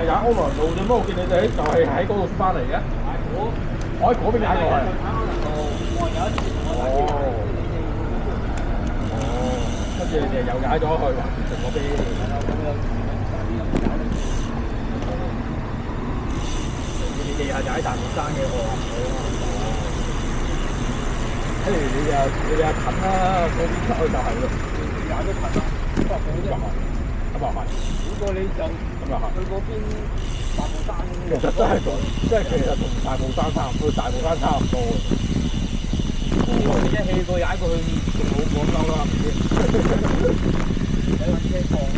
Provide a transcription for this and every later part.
係踩歐良路啫，乜我見你哋就係喺嗰度翻嚟嘅。我喺嗰邊踩過去。哦。跟住你哋又踩咗去環城嗰邊。你哋係踩大帽山嘅喎。譬如你哋近啦，嗰邊出去就係咯。踩都近啦，不過咁又係。咁又係。如果你就咁又係。去嗰邊大帽山。其實真係其實同大帽山差唔多，大帽山差唔多嘅。我哋一氣過踩過去，仲好廣州啦，唔知。有揾車放咯。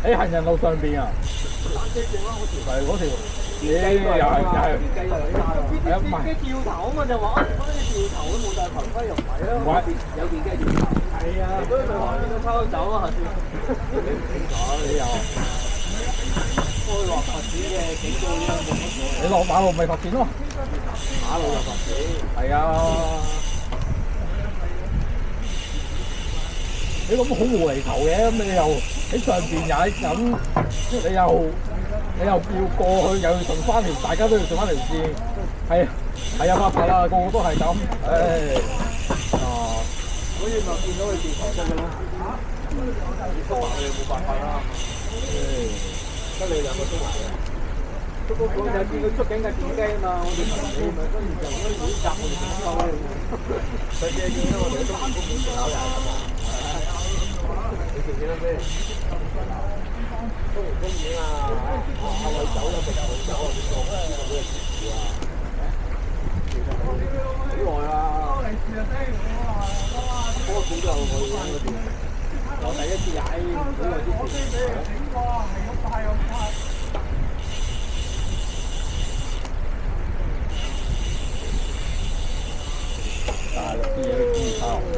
喺行人路上邊啊！係嗰條，又係唔係掉頭啊嘛？就話嗰啲掉頭都冇帶頭盔，又唔係啊！有電機掉頭，係啊！所以咪話你都抽走啊！你又開落佛寺嘅警告呢？你落馬路咪罰錢咯？馬路就罰錢。係啊！你咁好無厘頭嘅，咁你又喺上邊踩緊，你又要過去，又要順翻條，大家都要順翻條線，係啊，發啦，個個都係咁，所以咪見到佢掉頭得嘅咯。你捉埋佢冇辦法啦，得你兩個捉埋嘅。捉嗰個就見佢捉緊架電機啊嘛，我哋你咪跟住就嗰啲集我哋點收咧？上次見到我哋都唔公平考又係咁啊！你記唔記得先？公唔公園啊？係咪走有直頭走啊？邊個邊個俾人截住啊？其實好耐啦。多數都有去玩嗰啲。我第一次踩，好耐之前。大陸啲嘢都差唔多。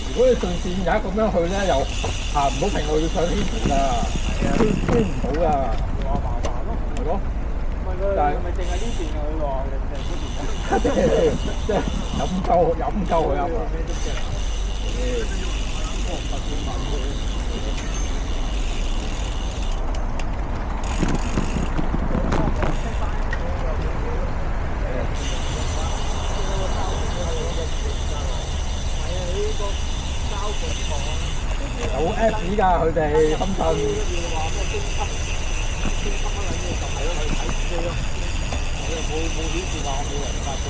如果你順線踩咁樣去咧，又行唔到平路，要上天橋㗎，飛唔到㗎。話麻煩咯，係咯。但係咪淨係呢邊啊？佢話定嗰邊？即係飲夠佢啊嘛。有 Apps 㗎，佢哋深圳。冇顯示話我冇人發過。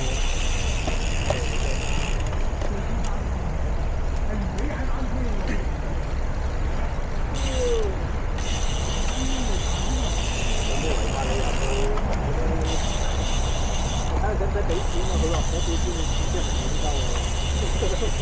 睇下使唔使俾錢啊？佢話唔使俾錢，你即係唔收啊！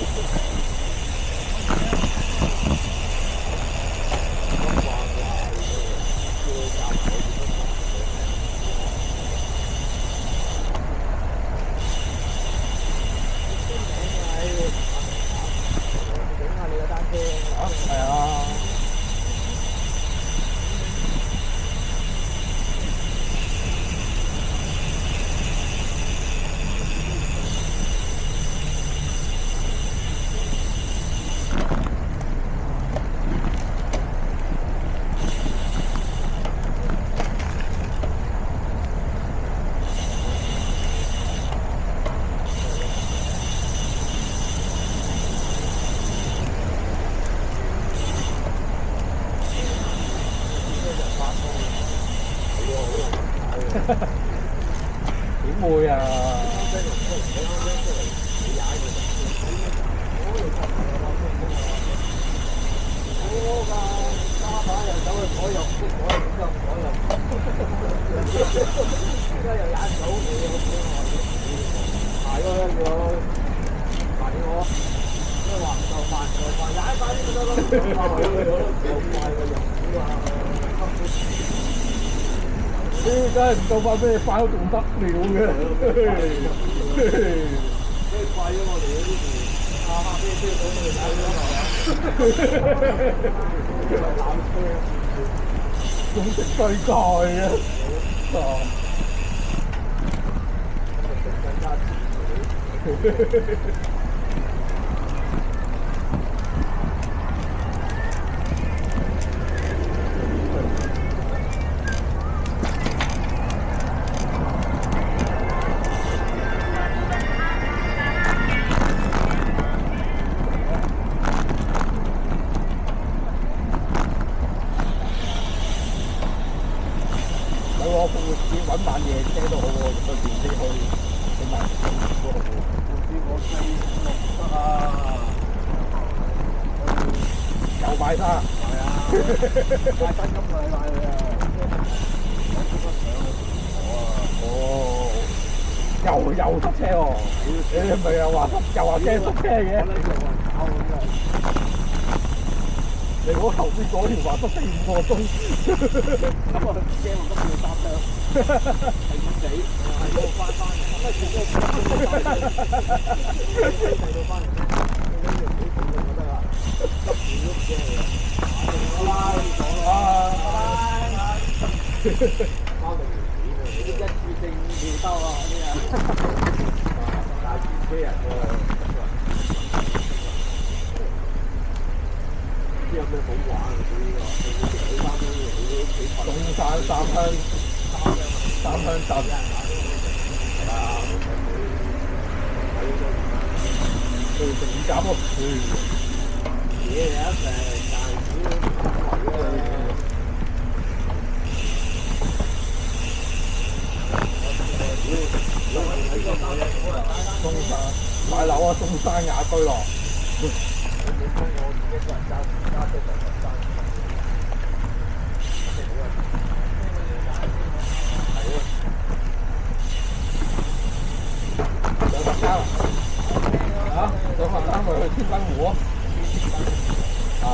係啊，真係唔夠快俾你快到仲得了嘅。快咗我哋嗰啲下邊先到我哋打仲食世界嘅，我復活節揾晚夜車都好喎，用個電車去買嗰度喎。我細落得啊！又買衫。係啊，買新金買佢啊！我點解上去哦，又塞車喎！你咪又話驚塞車嘅？你嗰頭先嗰條話塞4-5個鐘，咁我驚我今次要搭車，係咁死，係要翻嚟，咁全部睇到翻嚟，呢條幾重就覺得啦，急住都唔驚嘅。拜拜。包定條片啊！一次性尿兜啊！嗰啲啊，大車人喎。有咩好玩啊？呢個中山三鄉鎮係啊，做成減咯，嘢有一成，但係中山買樓啊，中山雅居樂。上佛山咪去天燈湖啊！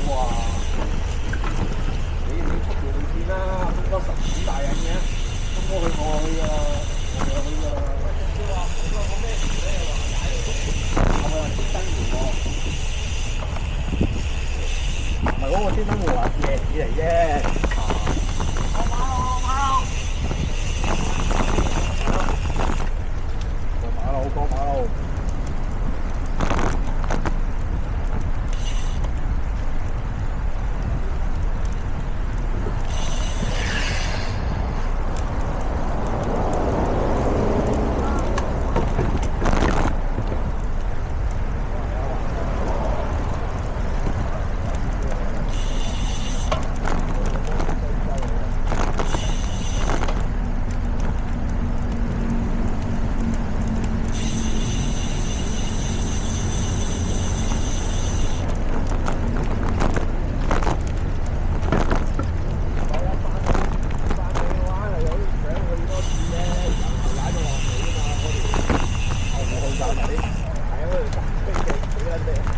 哇！你出條路線啦，咁多10幾大人嘅，咁我去㗎，去㗎。係咪天燈湖喎？唔係嗰個天燈湖啊，夜市嚟啫。過馬路。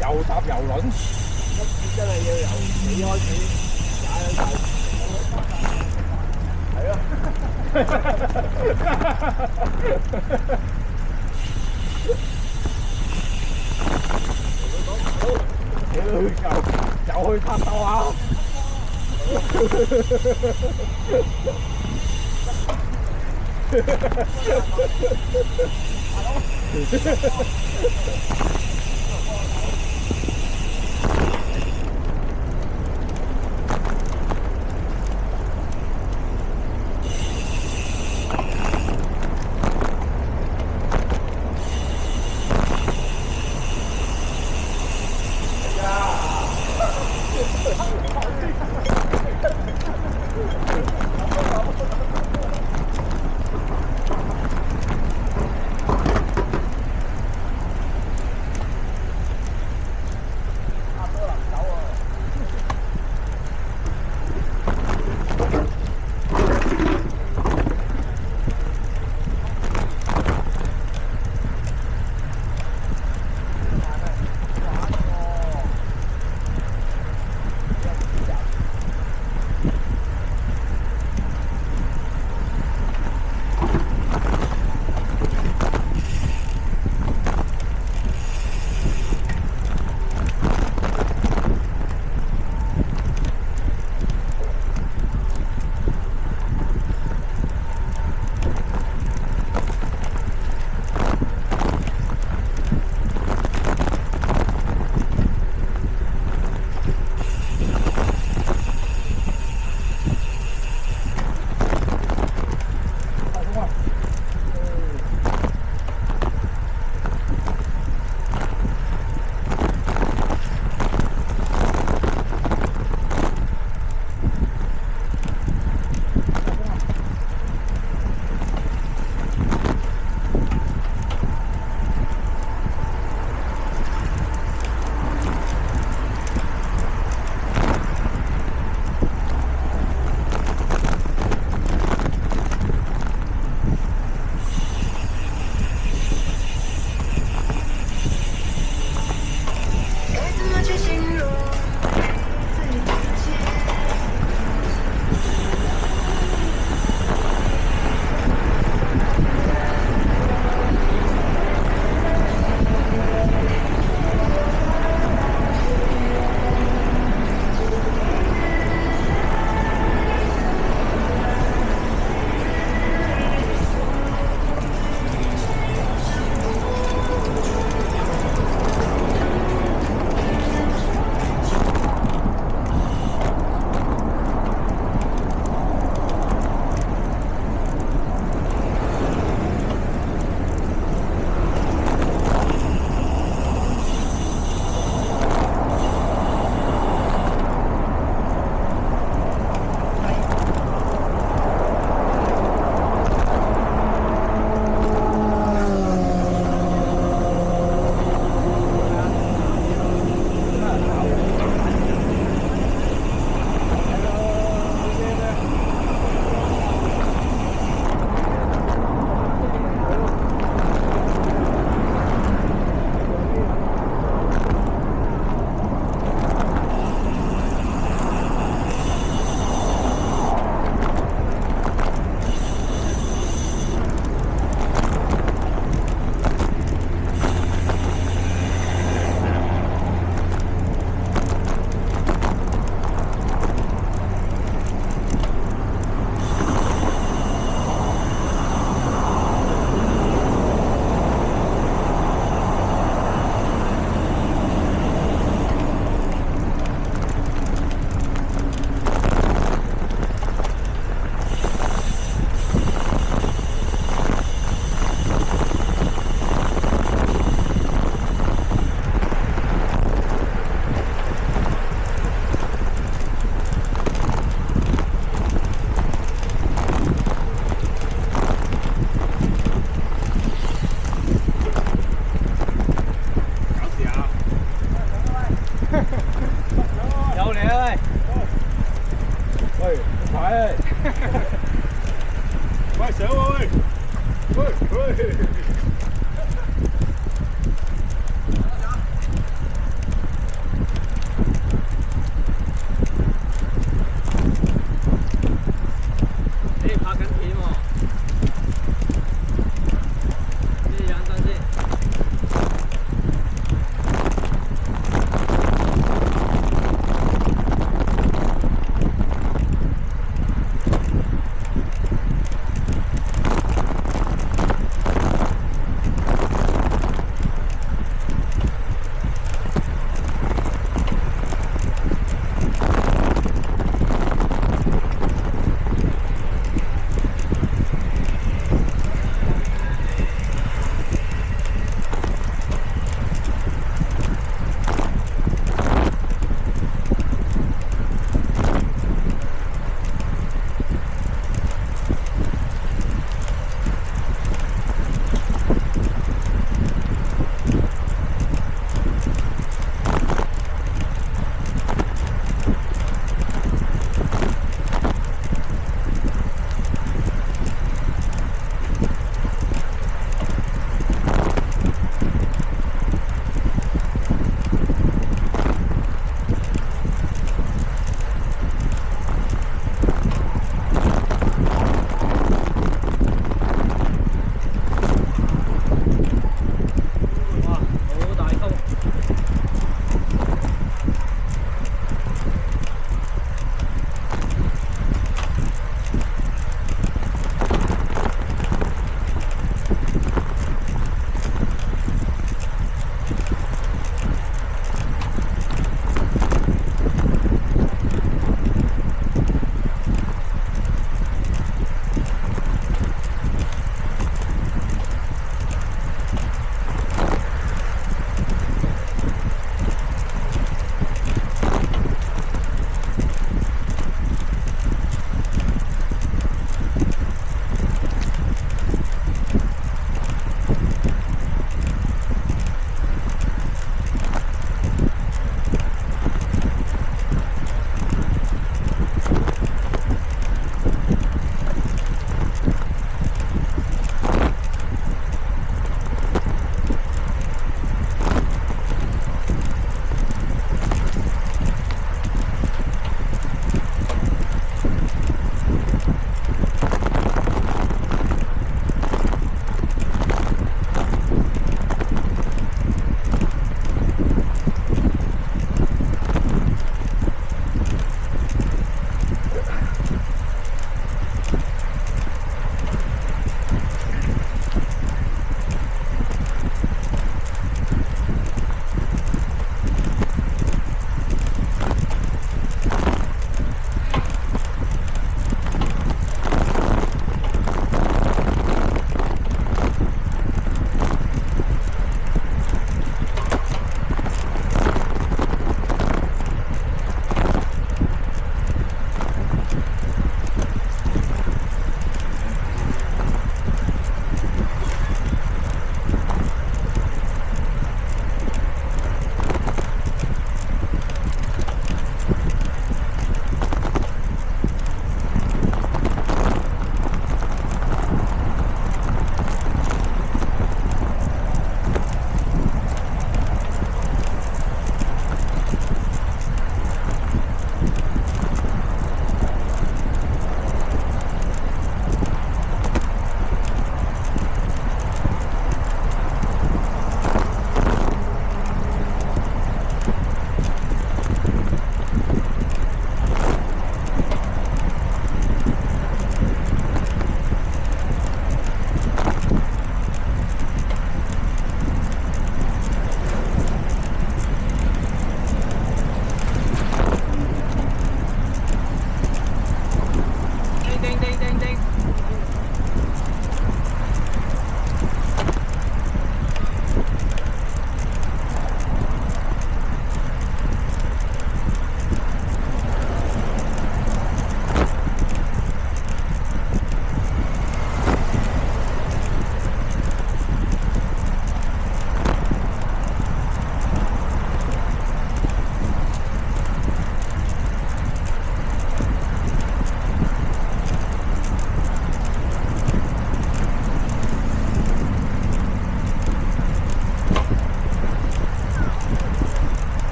又搭遊輪，今次真係要由你開始踩上係咯。又去拍鬥啊！